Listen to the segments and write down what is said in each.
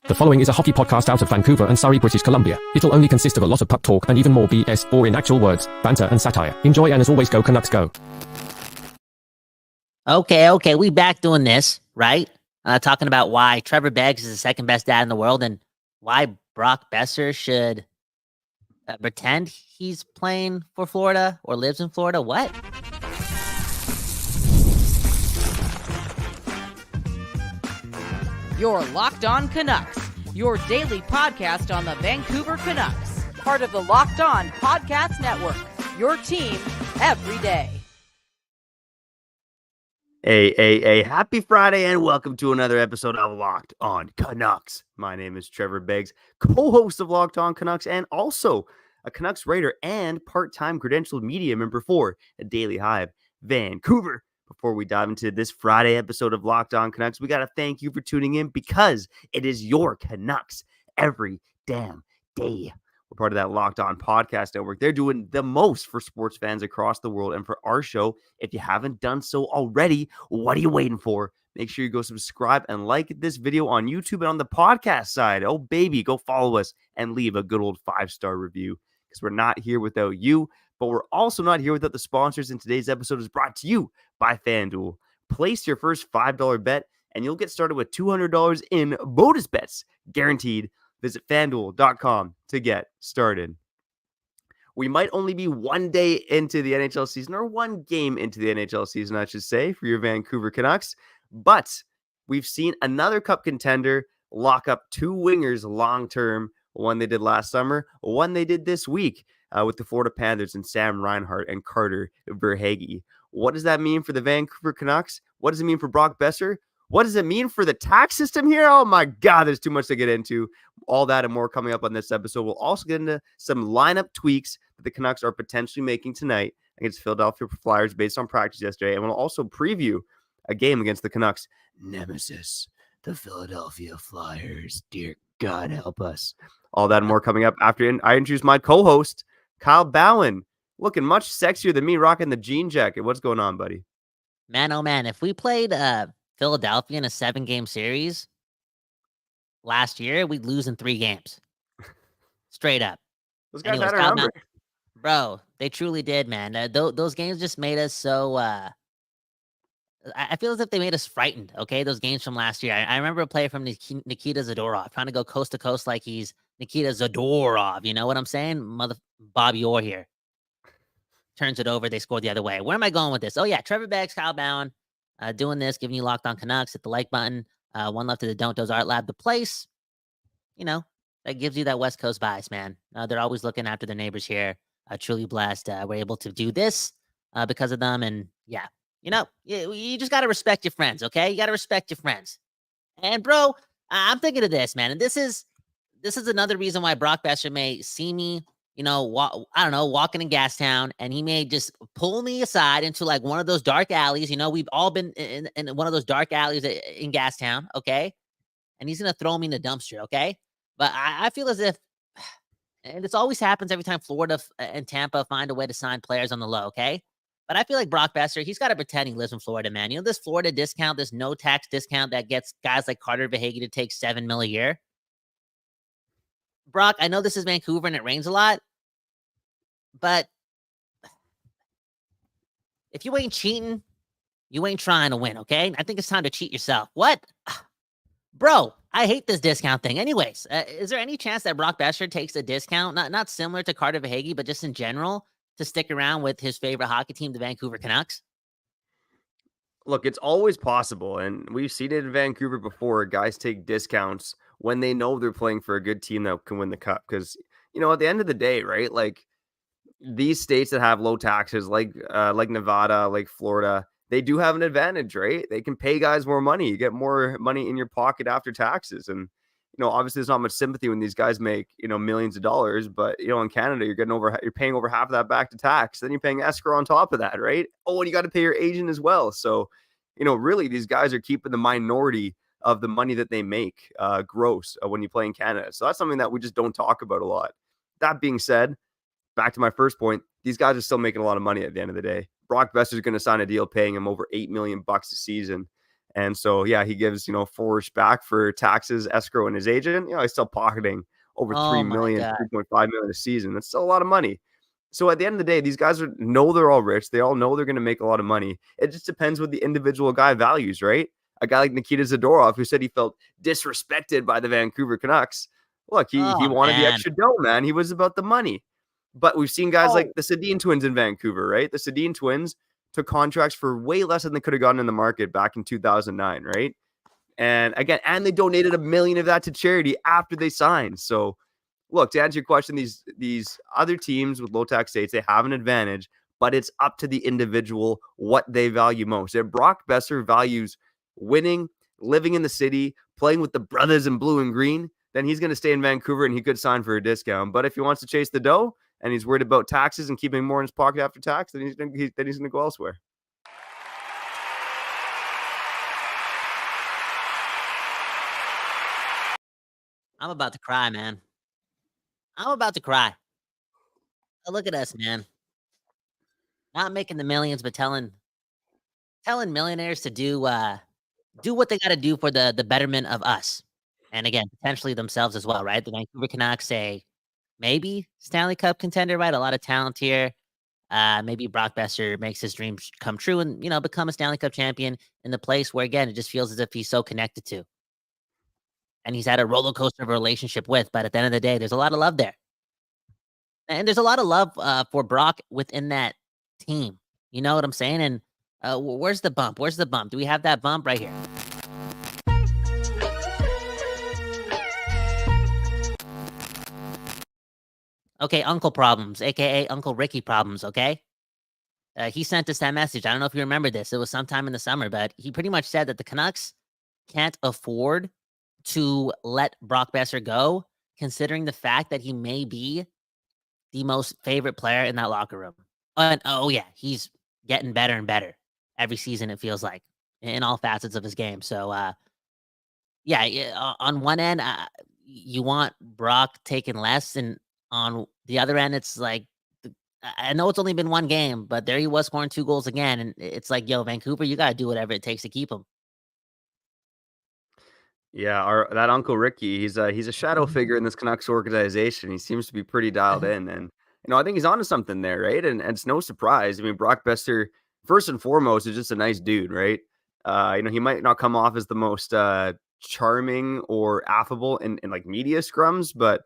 The following is a hockey podcast out of Vancouver and Surrey, British Columbia. It'll only consist of a lot of puck talk and even more BS, or in actual words, banter and satire. Enjoy, and as always, go Canucks go. Okay, we back doing this, right? Talking about why Trevor Beggs is the second best dad in the world and why Brock Boeser should pretend he's playing for Florida or lives in Florida. What? You're Locked On Canucks, your daily podcast on the Vancouver Canucks, part of the Locked On Podcast Network, your team every day. Hey, happy Friday and welcome to another episode of Locked On Canucks. My name is Trevor Beggs, co-host of Locked On Canucks and also a Canucks writer and part-time credentialed media member for a Daily Hive Vancouver. Before we dive into this Friday episode of Locked On Canucks, we got to thank you for tuning in because it is your Canucks every damn day. We're part of that Locked On Podcast Network. They're doing the most for sports fans across the world. And for our show, if you haven't done so already, what are you waiting for? Make sure you go subscribe and like this video on YouTube and on the podcast side. Oh, baby, go follow us and leave a good old 5-star review because we're not here without you. But we're also not here without the sponsors, and today's episode is brought to you by FanDuel. Place your first $5 bet, and you'll get started with $200 in bonus bets, guaranteed. Visit FanDuel.com to get started. We might only be one day into the NHL season, or one game into the NHL season, I should say, for your Vancouver Canucks. But we've seen another Cup contender lock up two wingers long-term, one they did last summer, one they did this week. With the Florida Panthers and Sam Reinhart and Carter Verhaeghe. What does that mean for the Vancouver Canucks? What does it mean for Brock Boeser? What does it mean for the tax system here? Oh my God, there's too much to get into. All that and more coming up on this episode. We'll also get into some lineup tweaks that the Canucks are potentially making tonight against Philadelphia Flyers based on practice yesterday. And we'll also preview a game against the Canucks nemesis, the Philadelphia Flyers. Dear God, help us. All that and more coming up after I introduce my co-host, Kyle Bowen, looking much sexier than me, rocking the jean jacket. What's going on, buddy? Man, oh man, if we played Philadelphia in a 7-game series last year, we'd lose in 3 games. Straight up. Those guys Anyways, had a number. Bro, they truly did, man. Those games just made us so... I feel as if they made us frightened, okay? Those games from last year. I remember a play from Nikita Zadorov trying to go coast to coast like he's Nikita Zadorov. You know what I'm saying? Bobby Orr here. Turns it over. They scored the other way. Where am I going with this? Oh, yeah. Trevor Beggs, Kyle Bowen, doing this, giving you Locked On Canucks. Hit the like button. One left to the Don't Doze Art Lab. The place, that gives you that West Coast bias, man. They're always looking after their neighbors here. Truly blessed. We're able to do this because of them. And, yeah. You just got to respect your friends, okay? You got to respect your friends. And, bro, I'm thinking of this, man. And this is another reason why Brock Boeser may see me, walking in Gastown, and he may just pull me aside into, like, one of those dark alleys. We've all been in one of those dark alleys in Gastown, okay? And he's going to throw me in the dumpster, okay? But I feel as if, and this always happens every time Florida and Tampa find a way to sign players on the low, okay? But I feel like Brock Boeser, he's got to pretend he lives in Florida, man. This Florida discount, this no-tax discount that gets guys like Carter Verhaeghe to take $7 million a year. Brock, I know this is Vancouver and it rains a lot, but if you ain't cheating, you ain't trying to win, okay? I think it's time to cheat yourself. What? Bro, I hate this discount thing. Anyways, is there any chance that Brock Boeser takes a discount, not similar to Carter Verhaeghe, but just in general, to stick around with his favorite hockey team, the Vancouver Canucks? Look, it's always possible, and we've seen it in Vancouver before. Guys take discounts when they know they're playing for a good team that can win the Cup. Because, at the end of the day, right, like these states that have low taxes, like Nevada, like Florida, they do have an advantage, right? They can pay guys more money. You get more money in your pocket after taxes. And obviously there's not much sympathy when these guys make, millions of dollars, but, in Canada, you're paying over half of that back to tax. Then you're paying escrow on top of that, right? Oh, and you got to pay your agent as well. So, really these guys are keeping the minority of the money that they make gross when you play in Canada. So that's something that we just don't talk about a lot. That being said, back to my first point, these guys are still making a lot of money at the end of the day. Brock Boeser is going to sign a deal paying him over $8 million a season. And so, yeah, he gives, Forrest back for taxes, escrow, and his agent. He's still pocketing over Oh 3 my million, god. 3.5 million a season. That's still a lot of money. So at the end of the day, these guys know they're all rich. They all know they're going to make a lot of money. It just depends what the individual guy values, right? A guy like Nikita Zadorov, who said he felt disrespected by the Vancouver Canucks. Look, he Oh wanted the man. extra dough, man. He was about the money. But we've seen guys like the Sedin twins in Vancouver, right? The Sedin twins took contracts for way less than they could have gotten in the market back in 2009, right? And again, they donated $1 million of that to charity after they signed. So, look, to answer your question, these other teams with low tax states, they have an advantage, but it's up to the individual what they value most. If Brock Boeser values winning, living in the city, playing with the brothers in blue and green, then he's going to stay in Vancouver and he could sign for a discount. But if he wants to chase the dough and he's worried about taxes and keeping more in his pocket after tax, then he's going to go elsewhere. I'm about to cry, man. I'm about to cry. Look at us, man. Not making the millions, but telling millionaires to do what they got to do for the betterment of us, and again, potentially themselves as well, right? The Vancouver Canucks say maybe Stanley Cup contender, right? A lot of talent here. Maybe Brock Boeser makes his dreams come true and become a Stanley Cup champion in the place where again it just feels as if he's so connected to, and he's had a roller coaster of a relationship with. But at the end of the day, there's a lot of love there, and there's a lot of love for Brock within that team. You know what I'm saying? And where's the bump? Where's the bump? Do we have that bump right here? Okay, Uncle Problems, aka Uncle Ricky Problems. Okay, he sent us that message. I don't know if you remember this. It was sometime in the summer, but he pretty much said that the Canucks can't afford to let Brock Boeser go, considering the fact that he may be the most favorite player in that locker room. And oh yeah, he's getting better and better every season. It feels like in all facets of his game. So on one end, you want Brock taking less, and on the other end, it's like I know it's only been one game, but there he was scoring 2 goals again, and it's like, yo, Vancouver, you got to do whatever it takes to keep him. Yeah, that Uncle Ricky, he's a shadow figure in this Canucks organization. He seems to be pretty dialed in, and I think he's onto something there, right? And it's no surprise. I mean, Brock Boeser, first and foremost, is just a nice dude, right? He might not come off as the most charming or affable in like media scrums, but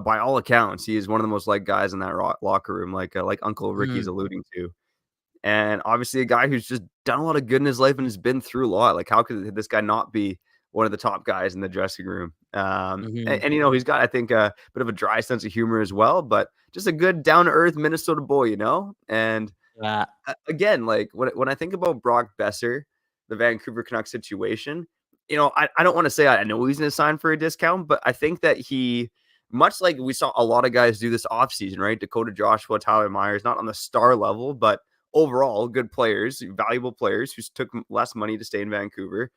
by all accounts, he is one of the most liked guys in that locker room, like Uncle Ricky's Mhm. alluding to. And obviously, a guy who's just done a lot of good in his life and has been through a lot. Like, how could this guy not be one of the top guys in the dressing room? Mhm. He's got, I think, a bit of a dry sense of humor as well, but just a good down to earth Minnesota boy, And Uh, again, like when I think about Brock Boeser, the Vancouver Canucks situation, I don't want to say I know he's going to sign for a discount, but I think that he, much like we saw a lot of guys do this offseason, right? Dakota Joshua, Tyler Myers, not on the star level, but overall good players, valuable players who took less money to stay in Vancouver.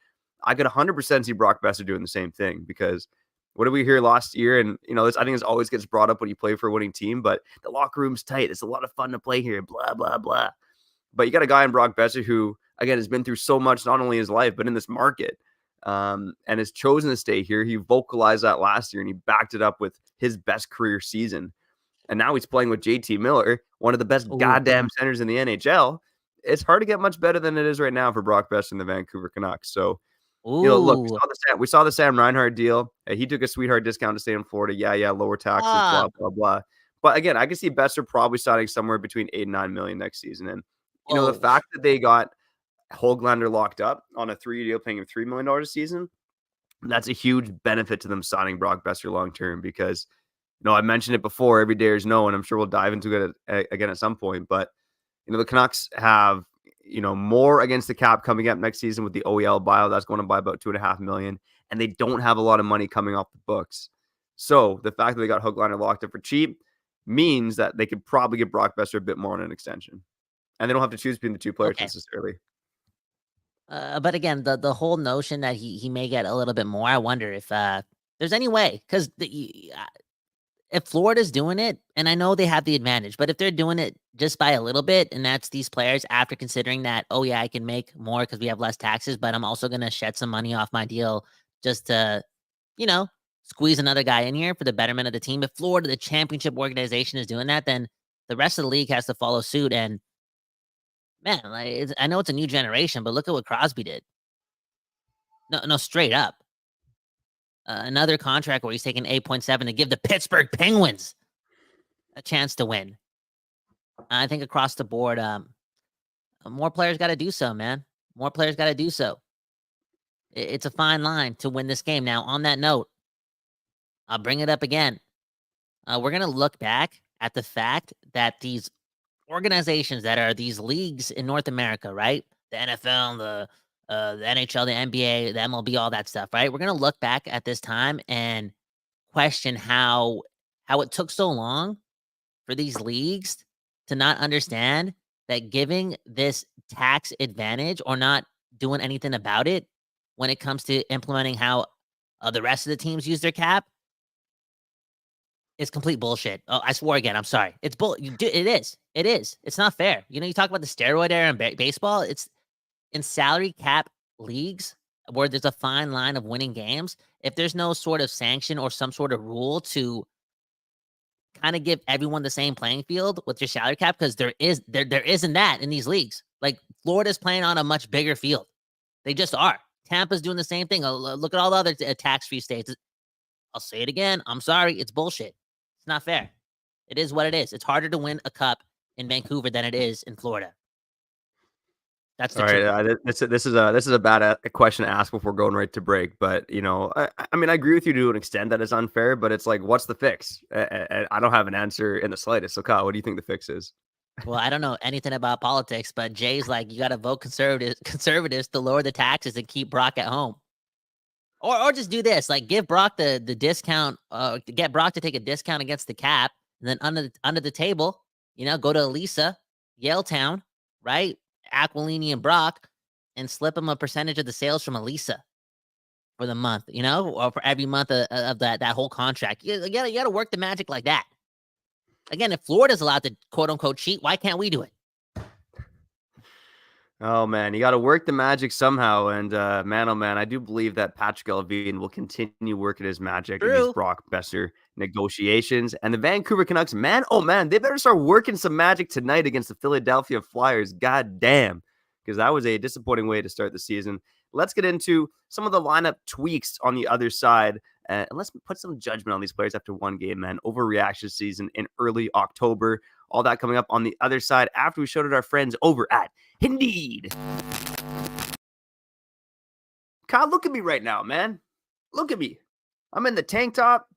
I could 100% see Brock Boeser doing the same thing because what did we hear last year? And, this, I think this always gets brought up when you play for a winning team, but the locker room's tight. It's a lot of fun to play here, blah, blah, blah. But you got a guy in Brock Boeser who, again, has been through so much, not only in his life, but in this market, and has chosen to stay here. He vocalized that last year and he backed it up with his best career season. And now he's playing with JT Miller, one of the best ooh, goddamn centers in the NHL. It's hard to get much better than it is right now for Brock Boeser and the Vancouver Canucks. So, look, ooh, we saw the Sam Reinhart deal. He took a sweetheart discount to stay in Florida. Yeah, lower taxes, blah, fuck. blah, blah. But again, I can see Boeser probably signing somewhere between 8 and 9 million next season. And, the Whoa. fact that they got Höglander locked up on a 3-year deal, paying him $3 million a season, that's a huge benefit to them signing Brock Boeser long term because, I mentioned it before, every day is no, and I'm sure we'll dive into it again at some point. But, the Canucks have, more against the cap coming up next season with the OEL buyout. That's going to buy about $2.5 million, and they don't have a lot of money coming off the books. So the fact that they got Höglander locked up for cheap means that they could probably get Brock Boeser a bit more on an extension. And they don't have to choose between the two players Okay. necessarily. But again, the whole notion that he may get a little bit more, I wonder if there's any way, because if Florida's doing it, and I know they have the advantage, but if they're doing it just by a little bit, and that's these players after considering that, oh yeah, I can make more because we have less taxes, but I'm also going to shed some money off my deal just to, you know, squeeze another guy in here for the betterment of the team. If Florida, the championship organization, is doing that, then the rest of the league has to follow suit. And man, like, I know it's a new generation, but look at what Crosby did. No, straight up. Another contract where he's taking 8.7 to give the Pittsburgh Penguins a chance to win. I think across the board, more players got to do so, man. More players got to do so. It's a fine line to win this game. Now, on that note, I'll bring it up again. We're going to look back at the fact that these organizations that are these leagues in North America, right? The NFL, the NHL, the NBA, the MLB, all that stuff, right? We're going to look back at this time and question how it took so long for these leagues to not understand that giving this tax advantage or not doing anything about it when it comes to implementing how the rest of the teams use their cap is complete bullshit. Oh, I swore again. I'm sorry. It's it is. It is. It's not fair. You know, you talk about the steroid era in baseball. It's in salary cap leagues where there's a fine line of winning games. If there's no sort of sanction or some sort of rule to kind of give everyone the same playing field with your salary cap, because there isn't that in these leagues. Like Florida's playing on a much bigger field. They just are. Tampa's doing the same thing. Look at all the other tax-free states. I'll say it again. I'm sorry. It's bullshit. It's not fair. It is what it is. It's harder to win a cup in Vancouver than it is in Florida. That's the All truth. right. This is a bad question to ask before going right to break. But you know, I mean, I agree with you to an extent that it's unfair. But it's like, what's the fix? I don't have an answer in the slightest. So, Kyle, what do you think the fix is? Well, I don't know anything about politics, but Jay's like, you got to vote conservatives to lower the taxes and keep Brock at home. Or just do this, like give Brock the discount, get Brock to take a discount against the cap, and then under the table, you know, go to Elisa, Yaletown, right? Aquilini and Brock, and slip him a percentage of the sales from Elisa for the month, you know, or for every month of that whole contract. You got to work the magic like that. Again, if Florida's allowed to quote unquote cheat, why can't we do it? Oh man, you got to work the magic somehow. And man, oh man, I do believe that Patrick Ellevine will continue working his magic in these True. Brock Boeser negotiations. And the Vancouver Canucks, man, oh man, they better start working some magic tonight against the Philadelphia Flyers. God damn, because that was a disappointing way to start the season. Let's get into some of the lineup tweaks on the other side. And let's put some judgment on these players after one game, man. Overreaction season in early October. All that coming up on the other side after we showed it our friends over at Indeed. Kyle, look at me right now, man. Look at me. I'm in the tank top.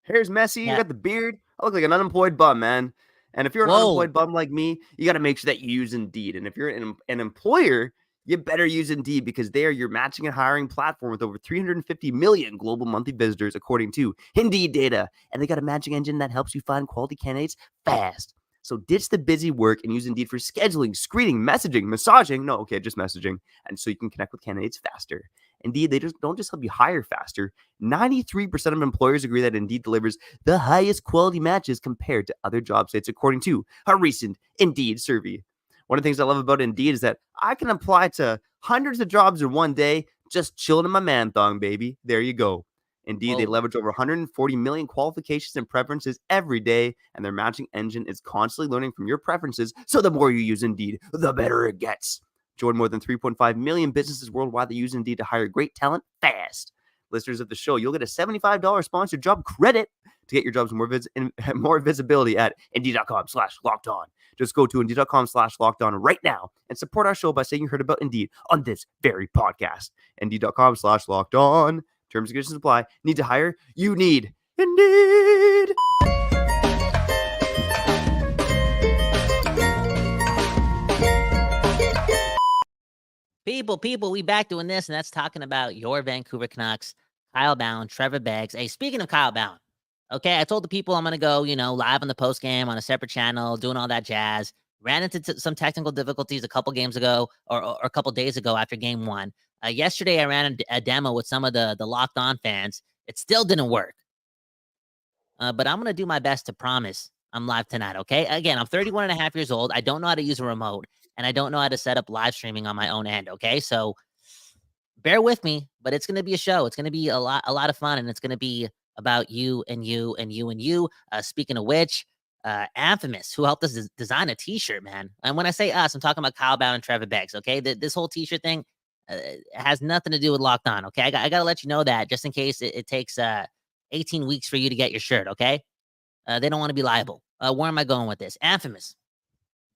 Hair's messy. Yeah. You got the beard. I look like an unemployed bum, man. And if you're an unemployed bum like me, you got to make sure that you use Indeed. And if you're an employer, you better use Indeed because they are your matching and hiring platform with over 350 million global monthly visitors, according to Indeed data. And they got a matching engine that helps you find quality candidates fast. So ditch the busy work and use Indeed for scheduling, screening, messaging, massaging. No, okay, just messaging. And so you can connect with candidates faster. Indeed, they don't just help you hire faster. 93% of employers agree that Indeed delivers the highest quality matches compared to other job sites, according to a recent Indeed survey. One of the things I love about Indeed is that I can apply to hundreds of jobs in one day, just chilling in my man thong, baby. There you go. Indeed, they leverage over 140 million qualifications and preferences every day, and their matching engine is constantly learning from your preferences, so the more you use Indeed, the better it gets. Join more than 3.5 million businesses worldwide that use Indeed to hire great talent fast. Listeners of the show, you'll get a $75 sponsored job credit to get your jobs more visibility at Indeed.com/lockedon. Just go to Indeed.com/lockedon right now and support our show by saying you heard about Indeed on this very podcast. Indeed.com/lockedon. Terms and conditions apply. Need to hire? You need Indeed. People, we back doing this, and that's talking about your Vancouver Canucks, Kyle Bound, Trevor Beggs. Hey, speaking of Kyle Bound, okay, I told the people I'm going to go, live on the post game on a separate channel, doing all that jazz. Ran into some technical difficulties a couple games ago or a couple days ago after game one. Yesterday, I ran a demo with some of the Locked On fans. It still didn't work. but I'm going to do my best to promise I'm live tonight, okay? Again, I'm 31 and a half years old. I don't know how to use a remote, and I don't know how to set up live streaming on my own end, okay? So bear with me, but it's going to be a show. It's going to be a lot of fun, and it's going to be about you and you and you and you. Speaking of which, Infamous, who helped us design a T-shirt, man. And when I say us, I'm talking about Kyle Bound and Trevor Beggs, okay? This whole T-shirt thing has nothing to do with Locked On, okay? I got to let you know that just in case it takes 18 weeks for you to get your shirt, okay? They don't want to be liable. Where am I going with this? Infamous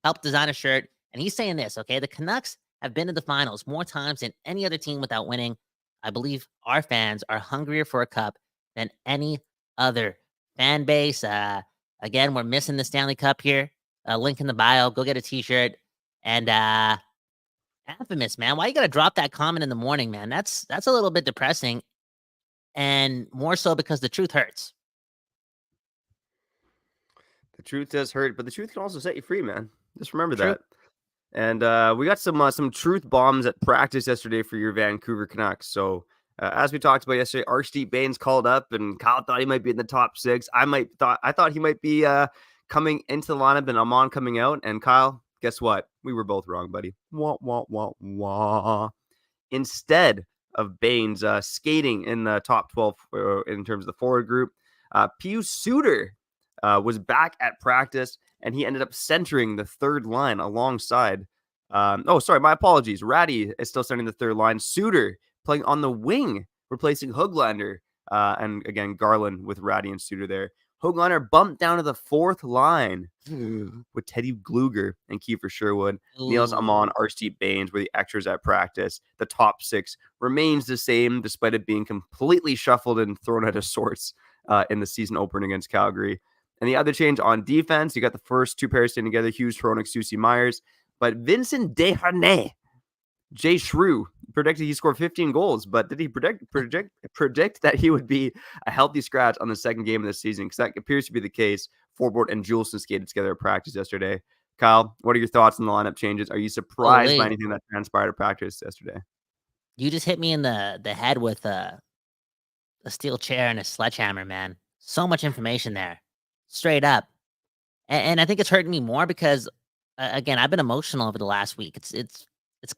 helped design a shirt, and he's saying this, okay? The Canucks have been to the finals more times than any other team without winning. I believe our fans are hungrier for a cup than any other fan base. Again, we're missing the Stanley Cup here. Link in the bio. Go get a T-shirt. And Infamous, man, why you gotta drop that comment in the morning, man? That's a little bit depressing, and more so because the truth hurts. The truth does hurt, but the truth can also set you free, man. Just remember True. that. And we got some truth bombs at practice yesterday for your Vancouver Canucks. So as we talked about yesterday, Archdeep Baines called up, and Kyle thought he might be in the top 6. I thought he might be coming into the lineup, and Amon coming out. And Kyle, guess what? We were both wrong, buddy. Wah, wah, wah, wah. Instead of Baines skating in the top 12 in terms of the forward group, Pius Suter was back at practice, and he ended up centering the third line alongside. My apologies. Ratty is still centering the third line. Suter playing on the wing, replacing Höglander. And again, Garland with Ratty and Suter there. Höglander bumped down to the fourth line with Teddy Gluger and Kiefer Sherwood. Niels Amon, Archdeep Baines were the extras at practice. The top 6 remains the same, despite it being completely shuffled and thrown out of sorts in the season opener against Calgary. And the other change on defense, you got the first 2 pairs staying together, Hughes, Hronik, Susie Myers. But Vincent Desharnais, Jay Shrew, predicted he scored 15 goals. But did he predict that he would be a healthy scratch on the second game of the season? Because that appears to be the case. Forward and Juleson skated together at practice yesterday. Kyle, what are your thoughts on the lineup changes? Are you surprised by anything that transpired at practice yesterday? You just hit me in the head with a steel chair and a sledgehammer, man. So much information there. Straight up. And I think it's hurting me more because, again, I've been emotional over the last week. It's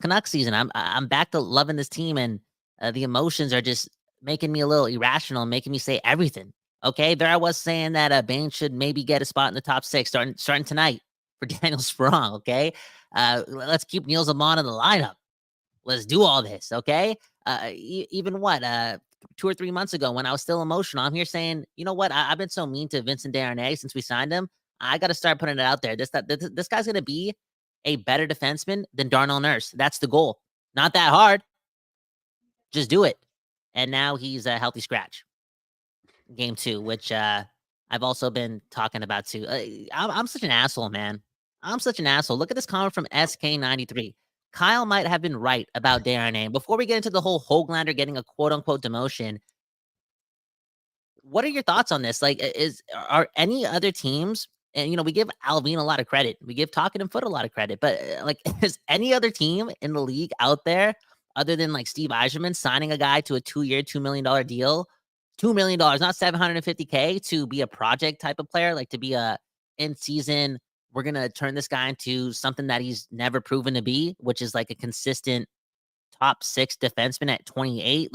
Canucks season. I'm back to loving this team, and the emotions are just making me a little irrational, making me say everything. Okay, there I was saying that Baines should maybe get a spot in the top 6 starting tonight for Daniel Sprong. Okay, let's keep Niels Amon in the lineup. Let's do all this. Okay, even 2 or 3 months ago when I was still emotional, I'm here saying, you know what? I've been so mean to Vincent Desharnais since we signed him. I got to start putting it out there. This guy's going to be a better defenseman than Darnell Nurse. That's the goal. Not that hard. Just do it. And now he's a healthy scratch. Game 2, which I've also been talking about too. I'm such an asshole, man. I'm such an asshole. Look at this comment from SK93. Kyle might have been right about Desharnais. Before we get into the whole Höglander getting a quote-unquote demotion, what are your thoughts on this? Like, are any other teams, and, we give Alvin a lot of credit. We give Talkin and Foot a lot of credit. But, is any other team in the league out there, other than, Steve Yzerman, signing a guy to a 2-year, $2 million deal? $2 million, not $750K, to be a project type of player, to be a in-season, we're going to turn this guy into something that he's never proven to be, which is a consistent top 6 defenseman at 28.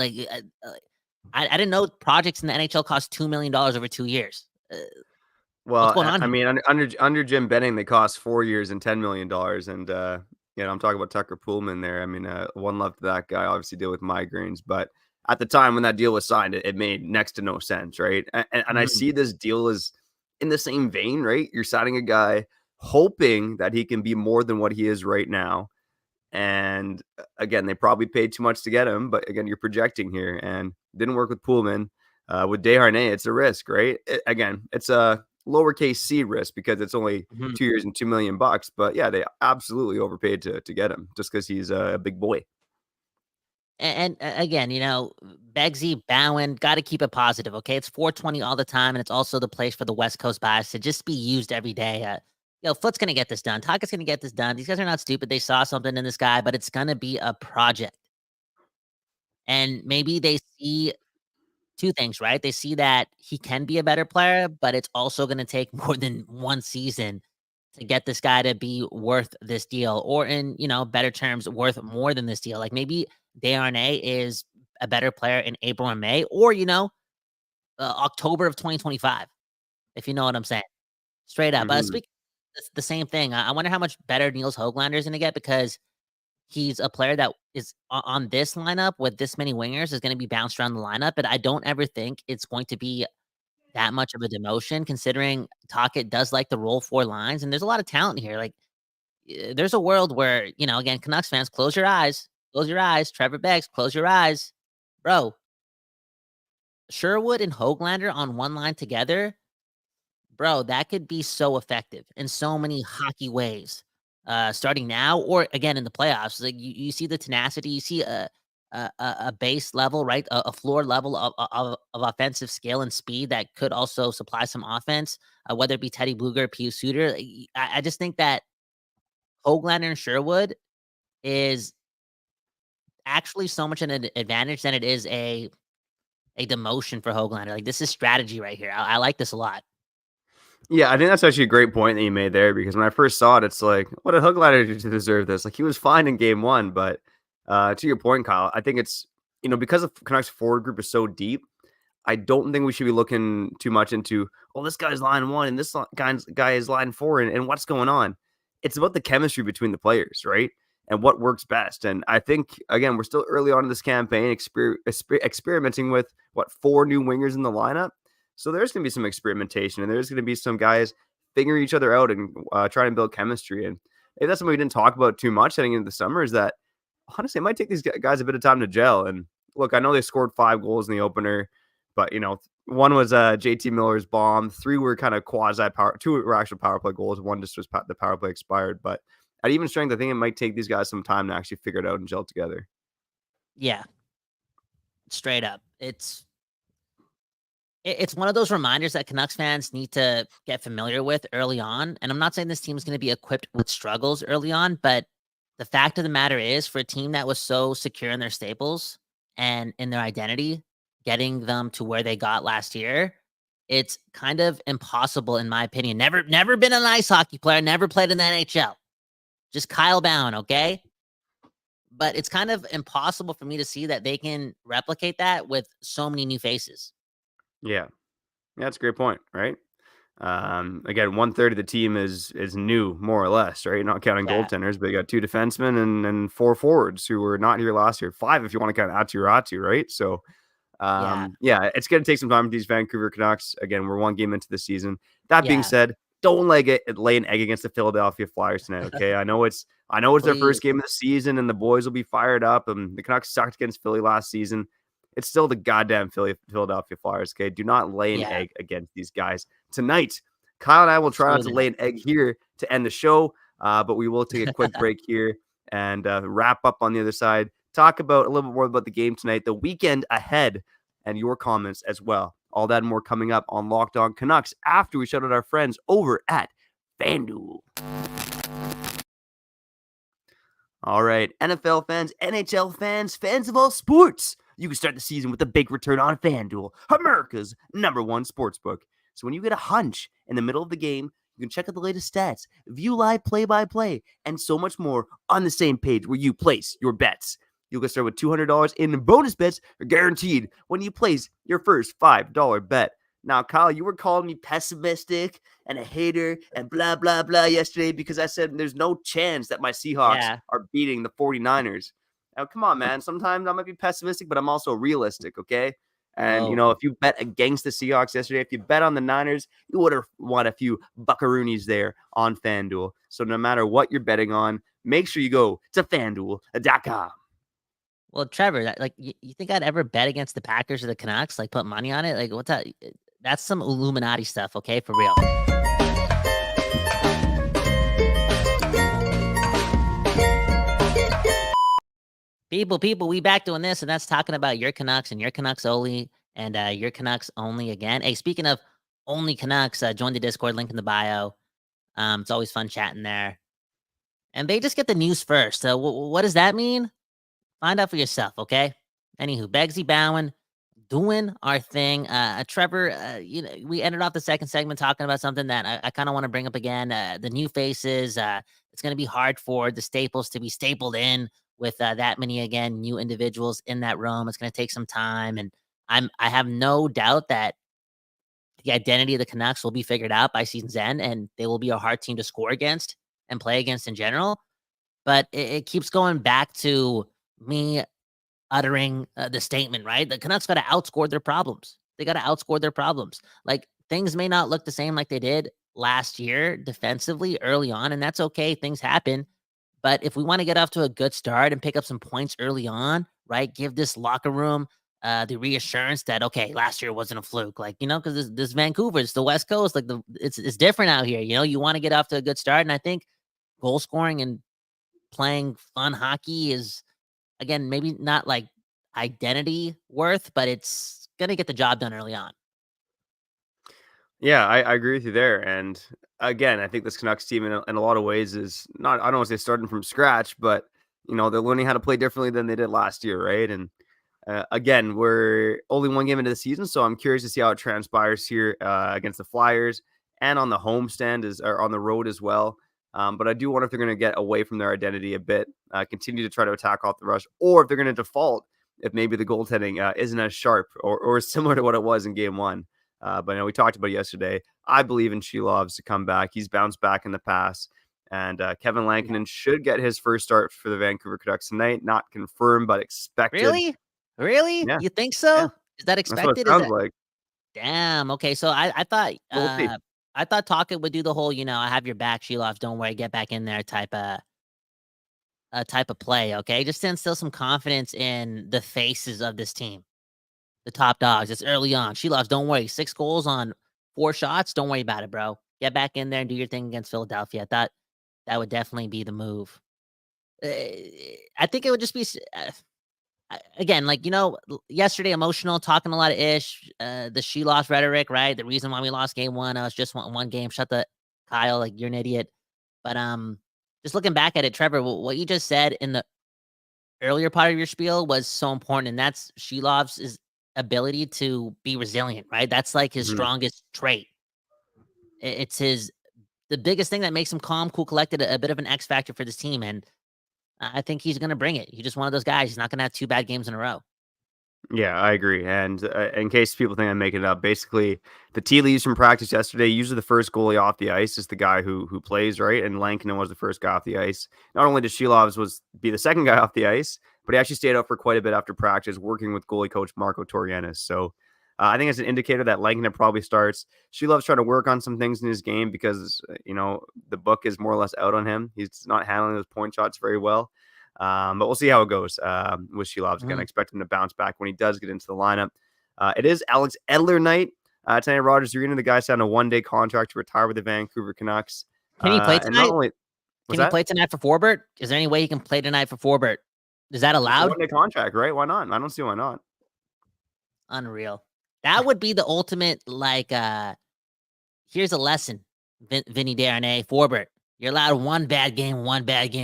I didn't know projects in the NHL cost $2 million over 2 years. Well, going on I mean, under Jim Benning, they cost 4 years and $10 million. And, I'm talking about Tucker Poolman there. I mean, one love to that guy, obviously deal with migraines. But at the time when that deal was signed, it made next to no sense, right? And I see this deal as in the same vein, right? You're signing a guy hoping that he can be more than what he is right now. And again, they probably paid too much to get him, but again, you're projecting here, and didn't work with Poolman. With Desharnais, it's a risk, right? It's a lowercase c risk because it's only 2 years and $2 million. But yeah, they absolutely overpaid to get him just because he's a big boy. And again, Beggsy, Bowen, got to keep it positive, okay? It's 420 all the time, and it's also the place for the West Coast bias to just be used every day. Foot's going to get this done. Talket's going to get this done. These guys are not stupid. They saw something in this guy, but it's going to be a project. And maybe they see two things, right? They see that he can be a better player, but it's also going to take more than one season to get this guy to be worth this deal, or in, better terms, worth more than this deal. Like maybe Desharnais is a better player in April and May, or, October of 2025, if you know what I'm saying. Straight up. Mhm. Speak it's the same thing. I wonder how much better Niels Höglander is going to get, because he's a player that is on this lineup with this many wingers is going to be bounced around the lineup. But I don't ever think it's going to be that much of a demotion, considering Tocchet does like to roll four lines, and there's a lot of talent here. Like, there's a world where, again, Canucks fans, close your eyes. Trevor Beggs, close your eyes, bro. Sherwood and Höglander on one line together, bro, that could be so effective in so many hockey ways. Starting now or again in the playoffs, like you see the tenacity, you see a base level, right? A floor level of offensive skill and speed that could also supply some offense, whether it be Teddy Bluger, Pius Suter. I just think that Höglander and Sherwood is actually so much an advantage than it is a demotion for Höglander. Like, this is strategy right here. I like this a lot. Yeah, I think that's actually a great point that you made there, because when I first saw it, it's like, what did Höglander do to deserve this? Like, he was fine in game one, but to your point, Kyle, I think it's, because the Canucks forward group is so deep, I don't think we should be looking too much into, oh, this guy's line one and this guy is line four, and what's going on. It's about the chemistry between the players, right? And what works best. And I think, again, we're still early on in this campaign, experimenting with, four new wingers in the lineup. So there's going to be some experimentation, and there's going to be some guys figuring each other out and trying to build chemistry. And maybe that's something we didn't talk about too much heading into the summer, is that, honestly, it might take these guys a bit of time to gel. And look, I know they scored 5 goals in the opener, but, one was JT Miller's bomb. 3 were kind of quasi-power. 2 were actual power play goals. 1 just was the power play expired. But at even strength, I think it might take these guys some time to actually figure it out and gel together. Yeah. Straight up. It's one of those reminders that Canucks fans need to get familiar with early on. And I'm not saying this team is going to be equipped with struggles early on, but the fact of the matter is, for a team that was so secure in their staples and in their identity, getting them to where they got last year, it's kind of impossible, in my opinion. Never been an ice hockey player, never played in the NHL. Just Kyle Bowen, okay? But it's kind of impossible for me to see that they can replicate that with so many new faces. Yeah, that's a great point, right? Again, 1/3 of the team is new, more or less, right? Not counting goaltenders, but you got 2 defensemen and 4 forwards who were not here last year. 5 if you want to count Aatu, right? So, yeah, it's going to take some time with these Vancouver Canucks. Again, we're 1 game into the season. That being said, don't lay an egg against the Philadelphia Flyers tonight, okay? I know it's their first game of the season, and the boys will be fired up. And the Canucks sucked against Philly last season. It's still the goddamn Philadelphia Flyers, okay? Do not lay an egg against these guys tonight. Kyle and I will try not to lay an egg here to end the show, but we will take a quick break here and wrap up on the other side. Talk about a little bit more about the game tonight, the weekend ahead, and your comments as well. All that and more coming up on Locked On Canucks after we shout out our friends over at FanDuel. All right, NFL fans, NHL fans, fans of all sports, you can start the season with a big return on FanDuel, America's #1 sportsbook. So when you get a hunch in the middle of the game, you can check out the latest stats, view live play-by-play, and so much more on the same page where you place your bets. You'll get started with $200 in bonus bets guaranteed when you place your first $5 bet. Now, Kyle, you were calling me pessimistic and a hater and blah, blah, blah yesterday because I said there's no chance that my Seahawks are beating the 49ers. Now, come on, man. Sometimes I might be pessimistic, but I'm also realistic, okay? And, if you bet against the Seahawks yesterday, if you bet on the Niners, you would have won a few buckaroonies there on FanDuel. So no matter what you're betting on, make sure you go to FanDuel.com. Well, Trevor, you think I'd ever bet against the Packers or the Canucks? Like, put money on it? Like, what's that? That's some Illuminati stuff, okay? For real. People, we back doing this, and that's talking about your Canucks and your Canucks only, and your Canucks only again. Hey, speaking of only Canucks, join the Discord, link in the bio. It's always fun chatting there. And they just get the news first. So what does that mean? Find out for yourself, okay? Anywho, Beggsy Bowen doing our thing. Trevor, we ended off the second segment talking about something that I kind of want to bring up again. The new faces. It's going to be hard for the staples to be stapled in with that many again new individuals in that room. It's going to take some time, and I have no doubt that the identity of the Canucks will be figured out by season's end, and they will be a hard team to score against and play against in general. But it keeps going back to me uttering the statement, right? The Canucks got to outscore their problems. They got to outscore their problems. Like things may not look the same like they did last year defensively early on, and that's okay. Things happen. But if we want to get off to a good start and pick up some points early on, right? Give this locker room the reassurance that okay, last year wasn't a fluke, like because this Vancouver, it's the West Coast, like it's different out here. You want to get off to a good start, and I think goal scoring and playing fun hockey is again maybe not like identity worth, but it's gonna get the job done early on. Yeah, I agree with you there. And again, I think this Canucks team in a lot of ways is not, I don't want to say starting from scratch, but they're learning how to play differently than they did last year, right? And again, we're only one game into the season, so I'm curious to see how it transpires here against the Flyers and on the homestand or on the road as well. But I do wonder if they're going to get away from their identity a bit, continue to try to attack off the rush, or if they're going to default if maybe the goaltending isn't as sharp or similar to what it was in game one. But we talked about it yesterday. I believe in Shilov's to come back. He's bounced back in the past. And Kevin Lankinen should get his first start for the Vancouver Canucks tonight. Not confirmed, but expected. Really? Yeah. You think so? Yeah. Is that That's what it expected? sounds like. Damn. Okay. So I thought We'll see. I thought Talkett would do the whole, I have your back, Shelov, don't worry, get back in there type of play. Okay. Just to instill some confidence in the faces of this team. The top dogs. It's early on. Shelovs, don't worry. 6 goals on 4 shots. Don't worry about it, bro. Get back in there and do your thing against Philadelphia. I thought that would definitely be the move. I think it would just be again, like yesterday, emotional, talking a lot of ish. The she lost rhetoric, right? The reason why we lost game 1, I was just one game. Shut the Kyle, like you're an idiot. But just looking back at it, Trevor, what you just said in the earlier part of your spiel was so important, and that's Shelov's ability to be resilient, right? That's like his strongest trait. It's the biggest thing that makes him calm, cool, collected, a bit of an X factor for this team. And I think he's going to bring it. He's just one of those guys. He's not going to have 2 bad games in a row. Yeah, I agree. And in case people think I'm making it up, basically the tea leaves from practice yesterday, usually the first goalie off the ice is the guy who plays, right? And Lankinen was the first guy off the ice. Not only did Shilovs be the second guy off the ice, but he actually stayed out for quite a bit after practice, working with goalie coach Marco Torianis. So I think it's an indicator that Lankinen probably starts. Shilovs trying to work on some things in his game because, the book is more or less out on him. He's not handling those point shots very well. But we'll see how it goes with Shilovs. Again, I expect him to bounce back when he does get into the lineup. It is Alex Edler night tonight at Rogers Arena. The guy signed a 1-day contract to retire with the Vancouver Canucks. Can he play tonight? Can he play tonight for Forbert? Is there any way he can play tonight for Forbert? Is that allowed? 1-day contract, right? Why not? I don't see why not. Unreal. That would be the ultimate, here's a lesson, Vinny Darnay, Forbert. You're allowed one bad game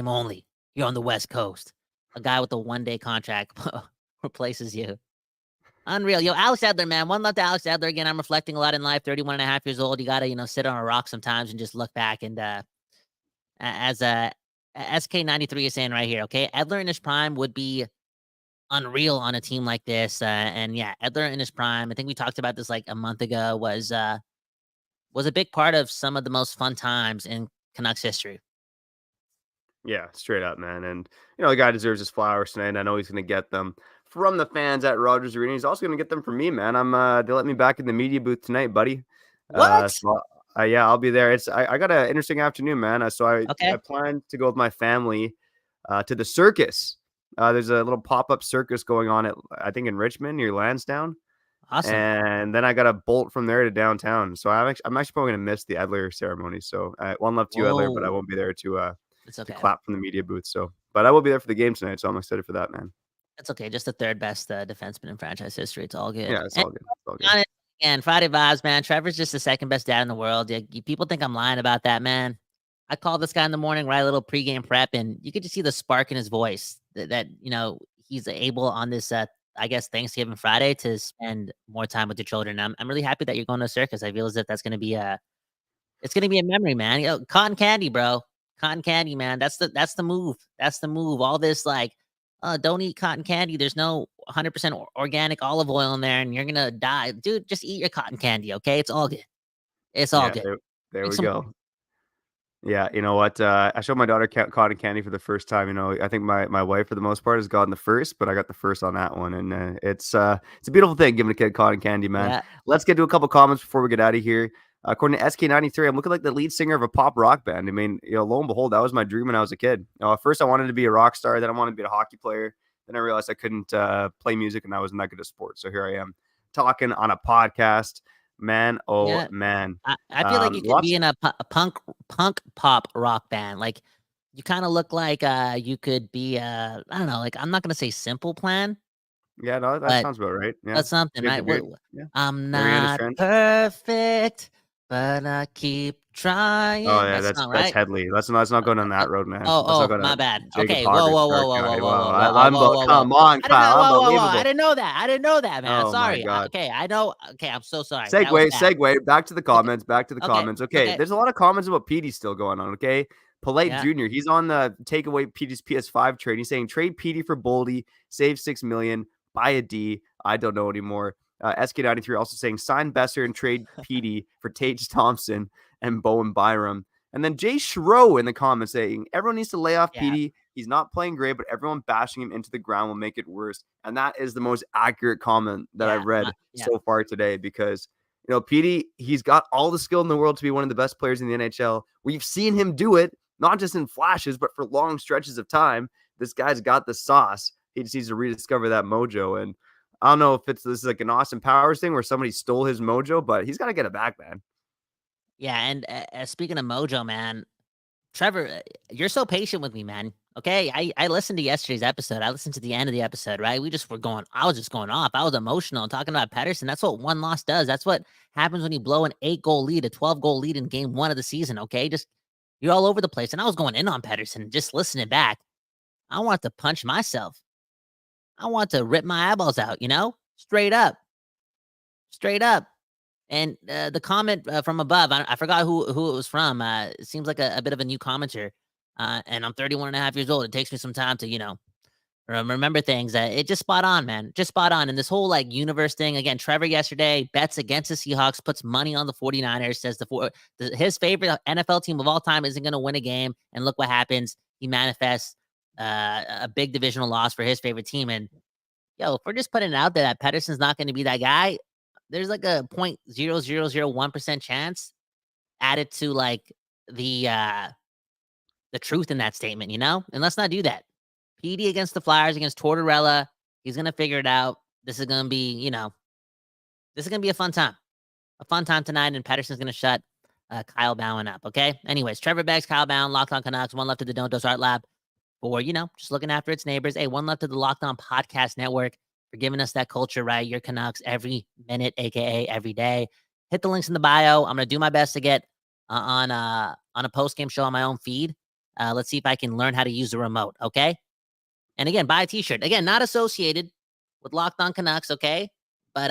only. You're on the West Coast. A guy with a 1-day contract replaces you. Unreal. Yo, Alex Edler, man. One love to Alex Edler. Again, I'm reflecting a lot in life. 31 and a half years old. You got to, sit on a rock sometimes and just look back. And as SK93 is saying right here, okay, Edler in his prime would be unreal on a team like this. And yeah, Edler in his prime, I think we talked about this like a month ago, was a big part of some of the most fun times in Canucks history. Yeah, straight up, man. And, the guy deserves his flowers tonight. I know he's going to get them from the fans at Rogers Arena. He's also going to get them from me, man. They let me back in the media booth tonight, buddy. What? Yeah, I'll be there. I got an interesting afternoon, man. I plan to go with my family to the circus. There's a little pop-up circus going on I think in Richmond near Lansdowne. Awesome. And then I got to bolt from there to downtown. So I'm actually probably going to miss the Edler ceremony. So one love to you, Edler, but I won't be there to it's okay. to clap from the media booth. So, but I will be there for the game tonight. So I'm excited for that, man. It's okay. Just the 3rd best defenseman in franchise history. It's all good. Yeah, it's all good. And Friday vibes, man. Trevor's just the 2nd best dad in the world. People think I'm lying about that, man. I called this guy in the morning, write a little pregame prep, and you could just see the spark in his voice that he's able on this I guess, Thanksgiving Friday to spend more time with your children. I'm really happy that you're going to a circus. I feel as if that's gonna be it's gonna be a memory, man. Cotton candy, bro. Cotton candy, man. That's the move. That's the move. All this like, don't eat cotton candy. There's no 100% organic olive oil in there, and you're gonna die, dude. Just eat your cotton candy, okay? It's all good. It's all Yeah, good. there Drink we some. go. Yeah, you know what? I showed my daughter cotton candy for the first time. I think my wife for the most part has gotten the first, but I got the first on that one, and it's a beautiful thing giving a kid cotton candy, man. Yeah, Let's get to a couple comments before we get out of here. According to SK93, I'm looking like the lead singer of a pop rock band. I mean, lo and behold, that was my dream when I was a kid. At first, I wanted to be a rock star, then I wanted to be a hockey player. Then I realized I couldn't play music, and I wasn't that good at sports. So here I am talking on a podcast, man. Oh yeah. man, I feel like you could lots. be in a punk pop rock band. Like you kind of look like you could be I don't know. Like I'm not gonna say Simple Plan, Yeah, no, that but sounds about right. Yeah, that's something, shave the right? beard. Yeah, I'm Mariana's not Trench. perfect, but I keep Oh trying. yeah, That that's song, that's right? Headley. Let's not go down that road, man. Let's not Oh, go my down bad. Jacob Okay, whoa, Harder, whoa, whoa, Dark whoa, whoa, Guy. whoa, Wow, whoa, whoa, whoa, whoa, whoa, whoa. come on, I did not. Kyle, Whoa, whoa, whoa. I unbelievable. didn't know that. I didn't know that, man. Oh my Sorry. god. Okay, I know. Okay, I'm so sorry. That was bad. Segue. Back to the Okay, comments. Back to the okay, comments. Okay, okay. there's a lot of comments about Petey still going on. Okay, Polite Yeah, Junior. He's on the take away Petey's PS5 trade. He's saying trade Petey for Boldy, save $6 million, buy a D. I don't know anymore. SK93 also saying sign Besser and trade Petey for Tage Thompson and Bowen Byram. And then Jay Schro in the comments saying everyone needs to lay off yeah, Petey. He's not playing great, but everyone bashing him into the ground will make it worse. And that is the most accurate comment that yeah, I've read yeah. so far today because Petey, he's got all the skill in the world to be one of the best players in the NHL. We've seen him do it, not just in flashes, but for long stretches of time. This guy's got the sauce. He just needs to rediscover that mojo. And I don't know if this is like an Austin Powers thing where somebody stole his mojo, but he's got to get it back, man. Yeah, and speaking of mojo, man, Trevor, you're so patient with me, man. Okay, I listened to yesterday's episode. I listened to the end of the episode, right? I was just going off. I was emotional talking about Pedersen. That's what one loss does. That's what happens when you blow an 8-goal lead, a 12-goal lead in game 1 of the season, okay? Just, you're all over the place. And I was going in on Pedersen, just listening back. I want to punch myself. I want to rip my eyeballs out, straight up. Straight up. And the comment from above, I forgot who it was from. It seems like a bit of a new commenter. And I'm 31 and a half years old. It takes me some time to, remember things. It just spot on, man. Just spot on. And this whole like universe thing, again, Trevor yesterday bets against the Seahawks, puts money on the 49ers, says his favorite NFL team of all time isn't going to win a game. And look what happens. He manifests a big divisional loss for his favorite team. And if we're just putting it out there that Pedersen's not going to be that guy, there's like a 0.0001% chance added to like the truth in that statement, And let's not do that. PD against the Flyers, against Tortorella, he's gonna figure it out. This is gonna be, this is gonna be a fun time. A fun time tonight, and Pedersen's gonna shut Kyle Bowen up. Okay. Anyways, Trevor Beggs, Kyle Bowen, Locked On Canucks, one left to the Don't Dose Art Lab for, just looking after its neighbors. Hey, one left to the Locked On Podcast Network for giving us that culture, right? Your Canucks every minute, aka every day. Hit the links in the bio. I'm gonna do my best to get on a post game show on my own feed. Let's see if I can learn how to use the remote. Okay. And again, buy a t-shirt. Again, not associated with Locked On Canucks, okay? But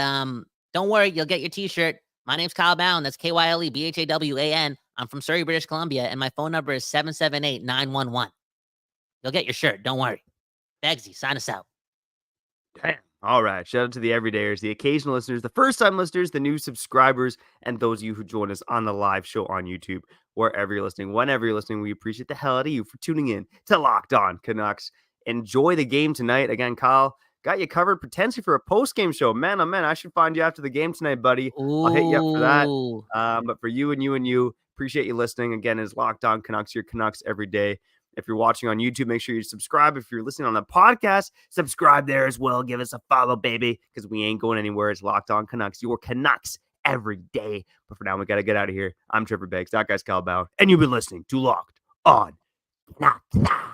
don't worry, you'll get your t-shirt. My name's Kyle Bowen. That's KYLEBHAWAN. I'm from Surrey, British Columbia, and my phone number is 778-911. You'll get your shirt. Don't worry. Begsy, sign us out. Damn. All right. Shout out to the everydayers, the occasional listeners, the first-time listeners, the new subscribers, and those of you who join us on the live show on YouTube, wherever you're listening, whenever you're listening. We appreciate the hell out of you for tuning in to Locked On Canucks. Enjoy the game tonight. Again, Kyle got you covered potentially for a post-game show. Man, oh man, I should find you after the game tonight, buddy. Ooh. I'll hit you up for that. But for you and you, appreciate you listening. Again, is Locked On Canucks, your Canucks every day. If you're watching on YouTube, make sure you subscribe. If you're listening on the podcast, subscribe there as well. Give us a follow, baby, because we ain't going anywhere. It's Locked On Canucks, your Canucks every day. But for now, we got to get out of here. I'm Trevor Beggs. That guy's Kyle Bowen. And you've been listening to Locked On Canucks.